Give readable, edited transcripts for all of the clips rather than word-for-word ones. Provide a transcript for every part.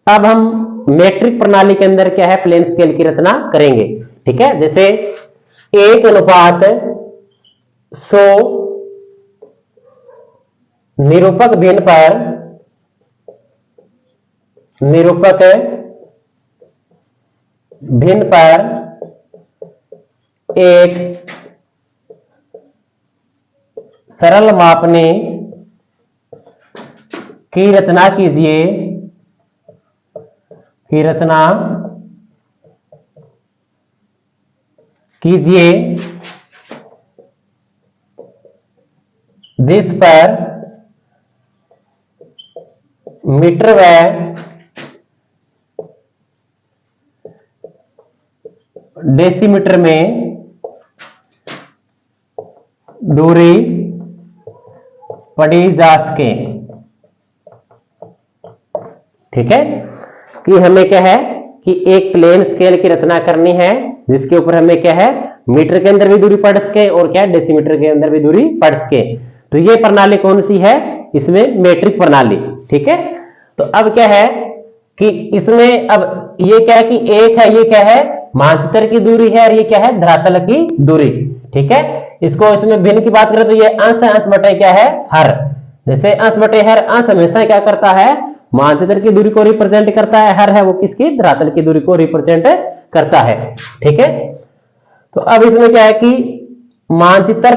अब हम मेट्रिक प्रणाली के अंदर क्या है, प्लेन स्केल की रचना करेंगे। ठीक है, जैसे 1:100 निरूपक भिन्न पर एक सरल मापने की रचना कीजिए, जिस पर मीटर व डेसीमीटर में दूरी पढ़ी जा सके। ठीक है, कि हमें क्या है कि एक प्लेन स्केल की रचना करनी है जिसके ऊपर हमें क्या है, मीटर के अंदर भी दूरी पढ़ सके और क्या डेसीमीटर के अंदर भी दूरी पढ़ सके। तो ये प्रणाली कौन सी है, इसमें मेट्रिक प्रणाली। ठीक है, तो अब क्या है कि इसमें अब ये क्या है कि एक है, ये क्या है मानचित्र की दूरी है, और ये क्या है धरातल की दूरी। ठीक है, इसको इसमें भिन्न की बात करें तो ये अंश है, अंश बटे क्या है हर। जैसे अंश बटे हर, अंश हमेशा क्या करता है, मानचित्र की दूरी को रिप्रेजेंट करता है, हर है वो किसकी, धरातल की दूरी को रिप्रेजेंट करता है। ठीक है, तो अब इसमें क्या है कि मानचित्र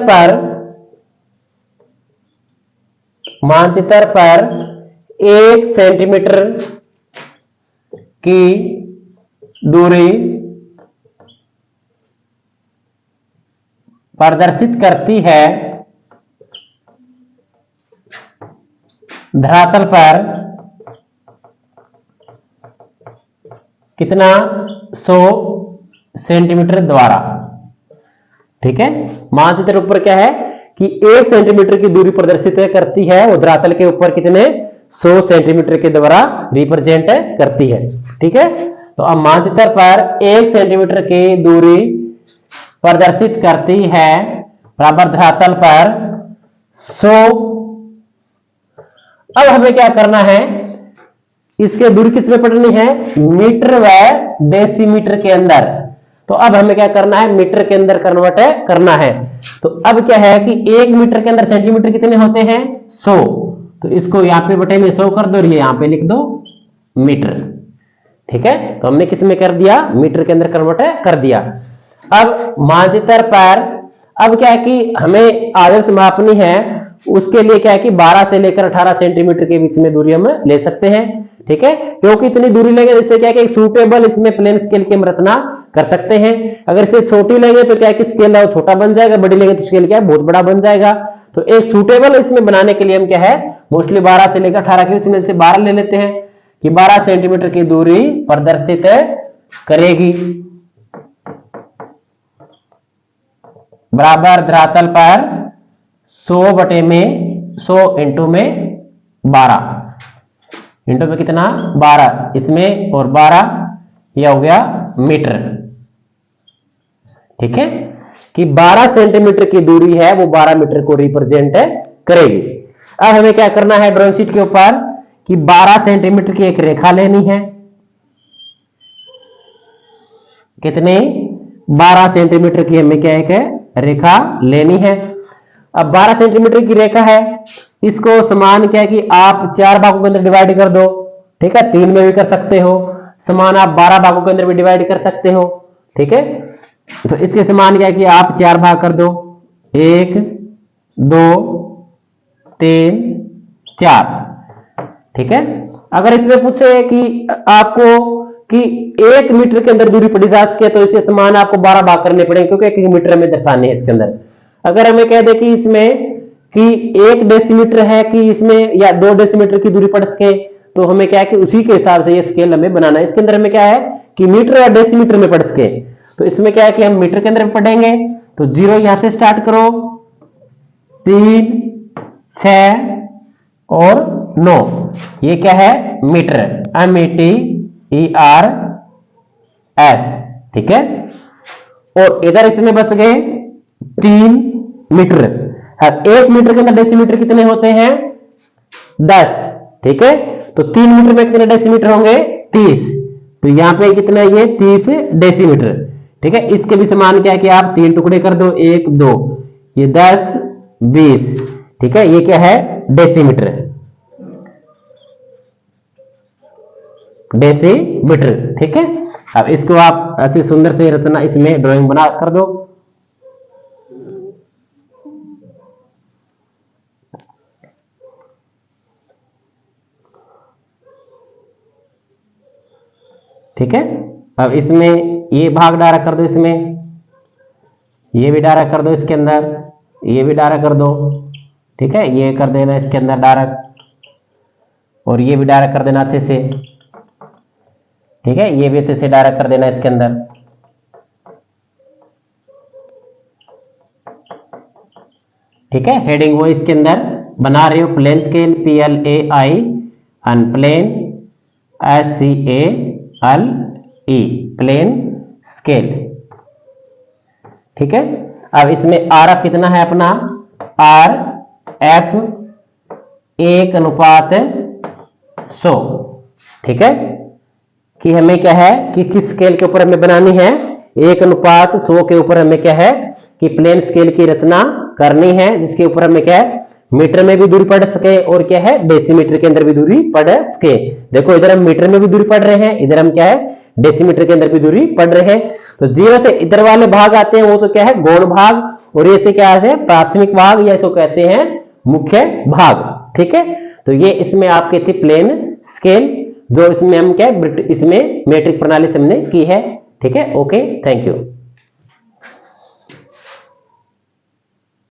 पर 1 सेंटीमीटर की दूरी प्रदर्शित करती है धरातल पर कितना 100 सेंटीमीटर द्वारा। ठीक है, मानचित्र ऊपर क्या है कि 1 सेंटीमीटर की दूरी प्रदर्शित करती है, वो धरातल के ऊपर कितने 100 सेंटीमीटर के द्वारा रिप्रेजेंट करती है। ठीक है, तो अब मानचित्र पर 1 सेंटीमीटर की दूरी प्रदर्शित करती है बराबर धरातल पर 100। अब हमें क्या करना है, इसके दूरी किस में पढ़नी है, मीटर व डेसीमीटर के अंदर। तो अब हमें क्या करना है, मीटर के अंदर कन्वर्ट करना है। तो अब क्या है कि 1 मीटर के अंदर सेंटीमीटर कितने होते हैं 100, तो इसको यहाँ पे बटे में 100 कर दो और ये यहाँ पे लिख दो मीटर। ठीक है, तो हमने किस में कर दिया, मीटर के अंदर कन्वर्ट कर दिया। अब मानचित्र पर अब क्या है कि हमें आदर्श मापनी है, उसके लिए क्या है कि 12 से लेकर 18 सेंटीमीटर के बीच में दूरी हम ले सकते हैं। ठीक है, क्योंकि इतनी दूरी लेंगे जिससे क्या है कि सूटेबल इसमें प्लेन स्केल की हम रचना कर सकते हैं। अगर इसे छोटी लेंगे तो क्या है कि स्केल छोटा बन जाएगा, बड़ी लेंगे तो स्केल क्या है बहुत बड़ा बन जाएगा। तो एक सूटेबल इसमें बनाने के लिए हम क्या है मोस्टली 12 से लेकर 18 के बीच में से 12 ले लेते हैं कि 12 सेंटीमीटर की दूरी प्रदर्शित करेगी बराबर धरातल पर 100 बटे में 100 इंटू में 12 इंटू में कितना 12 इसमें और 12 यह हो गया मीटर। ठीक है, कि 12 सेंटीमीटर की दूरी है वो 12 मीटर को रिप्रेजेंट करेगी। अब हमें क्या करना है ड्राइंग शीट के ऊपर कि 12 सेंटीमीटर की एक रेखा लेनी है। कितनी 12 सेंटीमीटर की हमें क्या एक रेखा लेनी है। अब 12 सेंटीमीटर की रेखा है, इसको समान क्या है कि आप 4 भागों के अंदर डिवाइड कर दो। ठीक है, 3 में भी कर सकते हो, समान आप 12 भागों के अंदर भी डिवाइड कर सकते हो। ठीक है, तो इसके समान क्या है कि आप 4 भाग कर दो, 1 2 3 4। ठीक है, अगर इसमें पूछे कि आपको कि 1 मीटर के अंदर दूरी पड़ी जा सके तो इसके समान आपको 12 भाग करने पड़ेंगे क्योंकि 1 मीटर में दर्शाने हैं इसके अंदर। अगर हमें कह दे कि इसमें कि 1 डेसीमीटर है कि इसमें या 2 डेसीमीटर की दूरी पड़ सके तो हमें क्या है कि उसी के हिसाब से ये स्केल हमें बनाना है। इसके अंदर हमें क्या है कि मीटर या डेसीमीटर में पड़ सके, तो इसमें क्या है कि हम मीटर के अंदर पढ़ेंगे। तो 0 यहां से स्टार्ट करो, 3 6 और 9, ये क्या है मीटर, METER S। ठीक है, और इधर इसमें बच गए 3 मीटर। 1 मीटर के अंदर डेसीमीटर कितने होते हैं 10। ठीक है, तो 3 मीटर में कितने डेसीमीटर होंगे 30, तो यहाँ पे कितना है ये 30 डेसीमीटर। ठीक है, इसके भी समान क्या है कि आप 3 टुकड़े कर दो, 1 2, ये 10 20। ठीक है, ये क्या है डेसीमीटर, डेसीमीटर। ठीक है, अब इसको आप ऐसी सुंदर से रचना इसमें ड्राइंग बना कर दो। ठीक है, अब इसमें ये भाग डारा कर दो, इसमें ये भी डारा कर दो, इसके अंदर ये भी डारा कर दो। ठीक है, ये कर देना इसके अंदर डारा, और ये भी डारा कर देना अच्छे से। ठीक है, ये भी अच्छे से डारा कर देना इसके अंदर। ठीक है, हेडिंग वो इसके अंदर बना रहे हो, plain scale PLAI, unplain SCALE, plain scale. ठीक है, अब इसमें RF कितना है अपना, RF 1:100। ठीक है, कि हमें क्या है कि किस स्केल के ऊपर हमें बनानी है, 1:100 के ऊपर हमें क्या है कि प्लेन स्केल की रचना करनी है, जिसके ऊपर हमें क्या है मीटर में भी दूरी पढ़ सके और क्या है डेसीमीटर के अंदर भी दूरी पढ़ सके। देखो इधर हम मीटर में भी दूरी पढ़ रहे हैं, इधर हम क्या है डेसीमीटर के अंदर भी दूरी पढ़ रहे हैं। तो 0 से इधर वाले भाग आते हैं वो तो क्या है गौण भाग, और ये से क्या है प्राथमिक भाग, या इसको कहते हैं मुख्य भाग। ठीक है, तो ये इसमें आपके थी प्लेन स्केल, जो इसमें हम क्या इसमें मीट्रिक प्रणाली से हमने की है। ठीक है, ओके, थैंक यू।